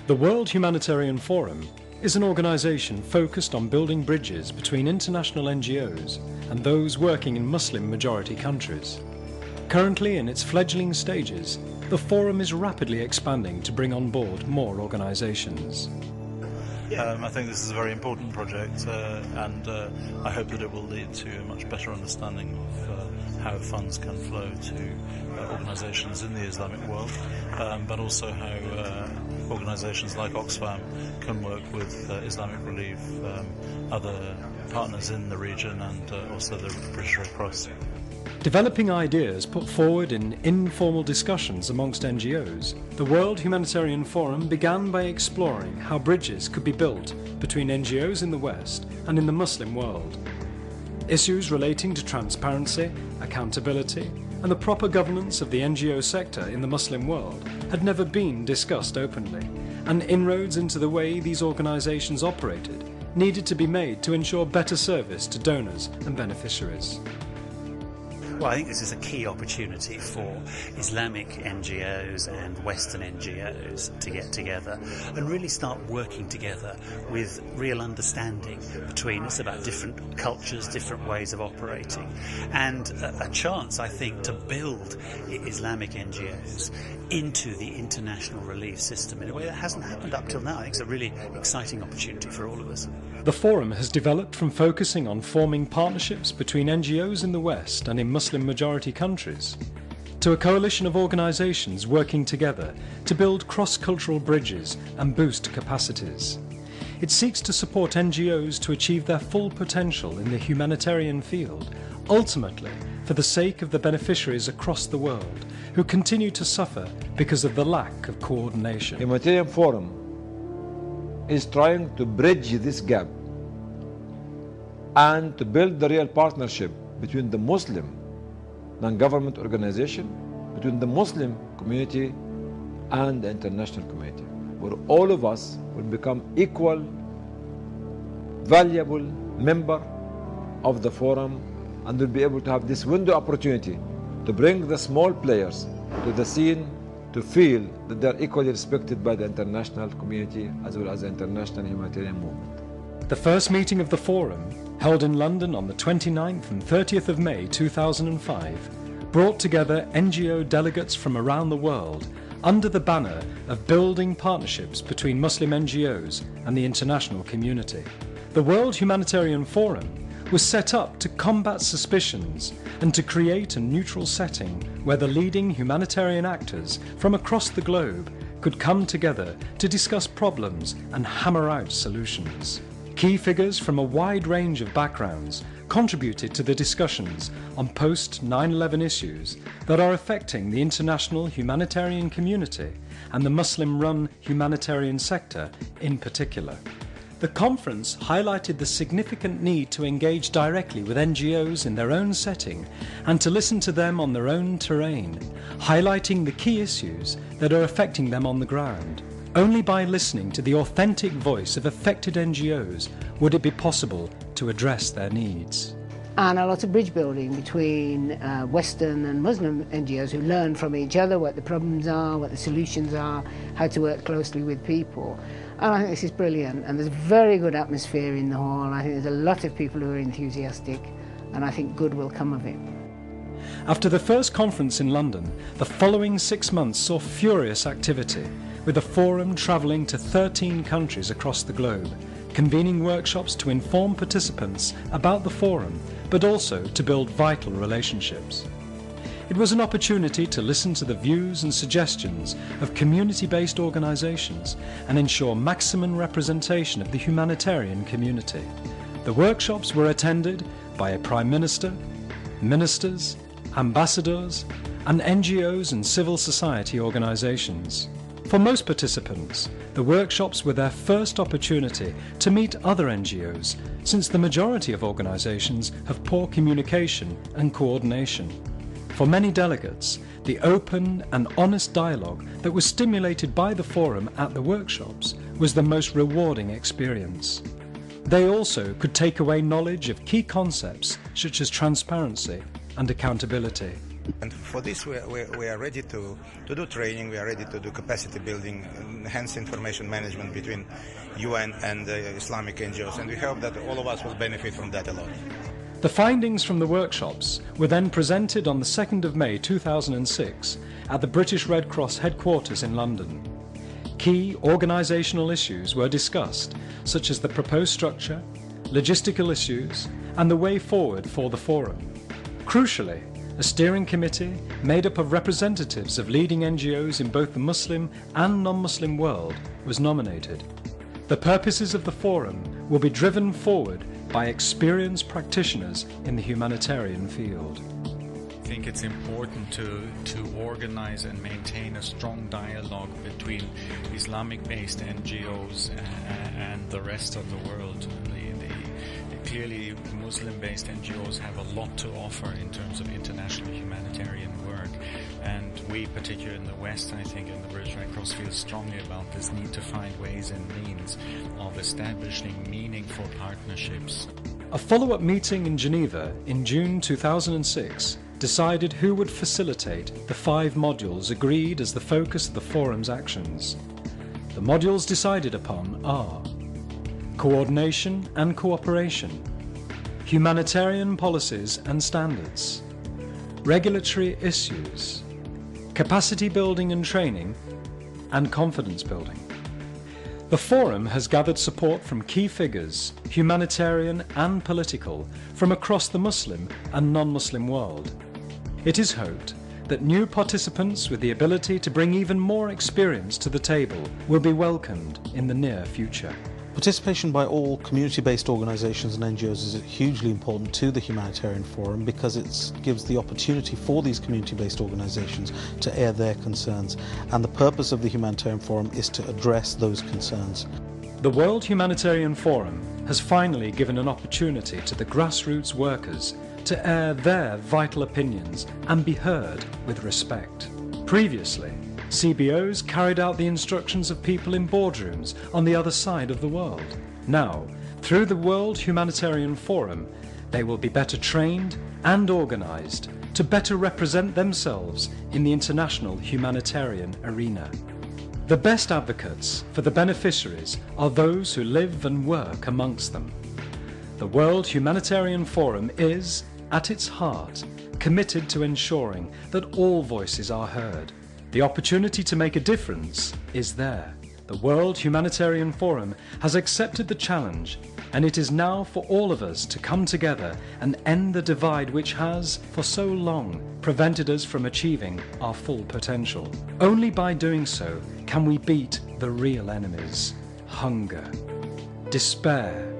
The World Humanitarian Forum is an organisation focused on building bridges between international NGOs and those working in Muslim-majority countries. Currently in its fledgling stages, the Forum is rapidly expanding to bring on board more organisations. I think this is a very important project and I hope that it will lead to a much better understanding of how funds can flow to organisations in the Islamic world, but also how organisations like Oxfam can work with Islamic Relief, other partners in the region and also the British Red Cross. Developing ideas put forward in informal discussions amongst NGOs, the World Humanitarian Forum began by exploring how bridges could be built between NGOs in the West and in the Muslim world. Issues relating to transparency, accountability, and the proper governance of the NGO sector in the Muslim world had never been discussed openly, and inroads into the way these organisations operated needed to be made to ensure better service to donors and beneficiaries. Well, I think this is a key opportunity for Islamic NGOs and Western NGOs to get together and really start working together with real understanding between us about different cultures, different ways of operating, and a chance, I think, to build Islamic NGOs into the international relief system in a way that hasn't happened up till now. I think it's a really exciting opportunity for all of us. The Forum has developed from focusing on forming partnerships between NGOs in the West and in Muslim-majority countries, to a coalition of organisations working together to build cross-cultural bridges and boost capacities. It seeks to support NGOs to achieve their full potential in the humanitarian field, ultimately for the sake of the beneficiaries across the world who continue to suffer because of the lack of coordination. Humanitarian Forum is trying to bridge this gap and to build the real partnership between the Muslim non-government organization, between the Muslim community and the international community, where all of us will become equal, valuable member of the forum and will be able to have this window opportunity to bring the small players to the scene to feel that they are equally respected by the international community as well as the international humanitarian movement. The first meeting of the Forum, held in London on the 29th and 30th of May 2005, brought together NGO delegates from around the world under the banner of building partnerships between Muslim NGOs and the international community. The World Humanitarian Forum was set up to combat suspicions and to create a neutral setting where the leading humanitarian actors from across the globe could come together to discuss problems and hammer out solutions. Key figures from a wide range of backgrounds contributed to the discussions on post-9/11 issues that are affecting the international humanitarian community and the Muslim-run humanitarian sector in particular. The conference highlighted the significant need to engage directly with NGOs in their own setting and to listen to them on their own terrain, highlighting the key issues that are affecting them on the ground. Only by listening to the authentic voice of affected NGOs would it be possible to address their needs. And a lot of bridge building between Western and Muslim NGOs who learn from each other what the problems are, what the solutions are, how to work closely with people. And I think this is brilliant, and there's a very good atmosphere in the hall. I think there's a lot of people who are enthusiastic, and I think good will come of it. After the first conference in London, the following 6 months saw furious activity, with the Forum travelling to 13 countries across the globe, convening workshops to inform participants about the Forum, but also to build vital relationships. It was an opportunity to listen to the views and suggestions of community-based organisations and ensure maximum representation of the humanitarian community. The workshops were attended by a Prime Minister, ministers, ambassadors, and NGOs and civil society organisations. For most participants, the workshops were their first opportunity to meet other NGOs, since the majority of organisations have poor communication and coordination. For many delegates, the open and honest dialogue that was stimulated by the Forum at the workshops was the most rewarding experience. They also could take away knowledge of key concepts such as transparency and accountability. And for this, we are ready to do training, we are ready to do capacity building, enhance information management between UN and Islamic NGOs, and we hope that all of us will benefit from that a lot. The findings from the workshops were then presented on the 2nd of May 2006 at the British Red Cross headquarters in London. Key organisational issues were discussed, such as the proposed structure, logistical issues, and the way forward for the forum. Crucially, a steering committee made up of representatives of leading NGOs in both the Muslim and non-Muslim world was nominated. The purposes of the forum will be driven forward by experienced practitioners in the humanitarian field. I think it's important to organize and maintain a strong dialogue between Islamic-based NGOs and the rest of the world. Clearly, Muslim-based NGOs have a lot to offer in terms of international humanitarian work, and we, particularly in the West, I think, in the British Red Cross, feel strongly about this need to find ways and means of establishing meaningful partnerships. A follow-up meeting in Geneva in June 2006 decided who would facilitate the 5 modules agreed as the focus of the forum's actions. The modules decided upon are coordination and cooperation, humanitarian policies and standards, regulatory issues, capacity building and training, and confidence building. The forum has gathered support from key figures, humanitarian and political, from across the Muslim and non-Muslim world. It is hoped that new participants with the ability to bring even more experience to the table will be welcomed in the near future. Participation by all community-based organisations and NGOs is hugely important to the Humanitarian Forum because it gives the opportunity for these community-based organisations to air their concerns, and the purpose of the Humanitarian Forum is to address those concerns. The World Humanitarian Forum has finally given an opportunity to the grassroots workers to air their vital opinions and be heard with respect. Previously, CBOs carried out the instructions of people in boardrooms on the other side of the world. Now, through the World Humanitarian Forum, they will be better trained and organised to better represent themselves in the international humanitarian arena. The best advocates for the beneficiaries are those who live and work amongst them. The World Humanitarian Forum is, at its heart, committed to ensuring that all voices are heard. The opportunity to make a difference is there. The World Humanitarian Forum has accepted the challenge, and it is now for all of us to come together and end the divide which has, for so long, prevented us from achieving our full potential. Only by doing so can we beat the real enemies: hunger, despair,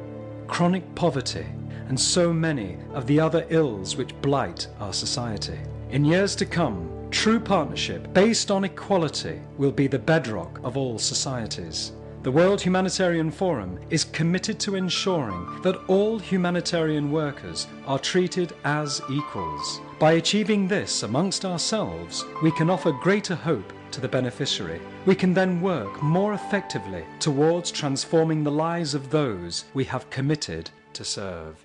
chronic poverty, and so many of the other ills which blight our society. In years to come, true partnership based on equality will be the bedrock of all societies. The World Humanitarian Forum is committed to ensuring that all humanitarian workers are treated as equals. By achieving this amongst ourselves, we can offer greater hope to the beneficiary. We can then work more effectively towards transforming the lives of those we have committed to serve.